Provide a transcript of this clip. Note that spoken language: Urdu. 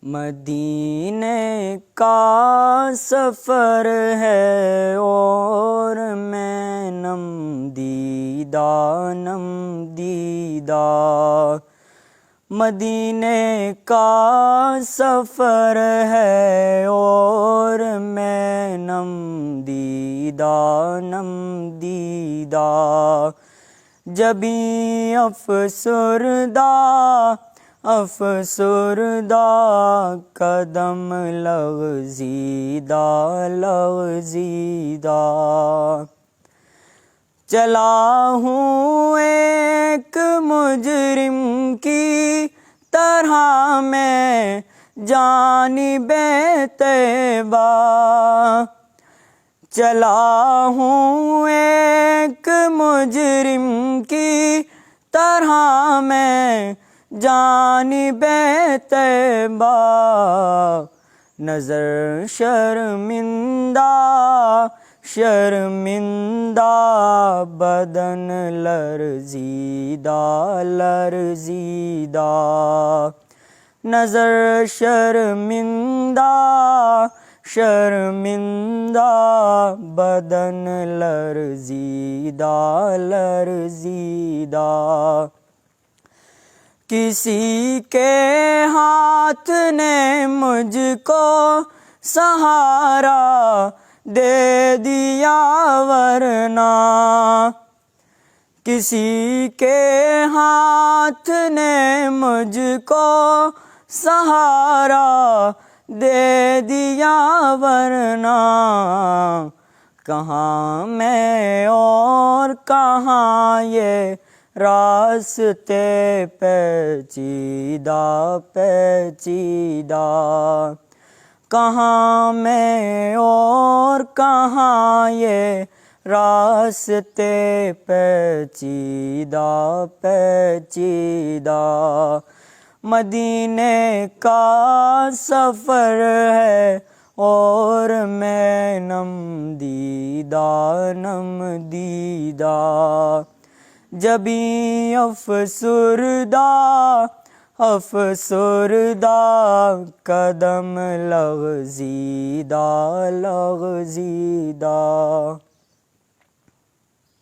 مدینے کا سفر ہے اور میں نم دیدہ نم دیدہ، مدینے کا سفر ہے اور میں نم دیدہ نم دیدہ، جبیں افسردہ افسردہ قدم لغزیدہ لغزیدہ، چلا ہوں ایک مجرم کی طرح میں جانب طیبہ، چلا ہوں ایک مجرم کی طرح میں جانب طیبہ، نظر شرمندہ شرمندہ بدن لرزیدہ لرزیدہ، نظر شرمندہ شرمندہ بدن لرزیدہ لرزیدہ، کسی کے ہاتھ نے مجھ کو سہارا دے دیا ورنہ، کسی کے ہاتھ نے مجھ کو سہارا دے دیا ورنہ، کہاں میں اور کہاں یہ راستے پیچیدہ پیچیدہ، کہاں میں اور کہاں یہ راستے پیچیدہ پیچیدہ، مدینے کا سفر ہے اور میں نم دیدہ نم دیدہ، جبیں افسردہ افسردہ قدم لغزیدہ لغزیدہ۔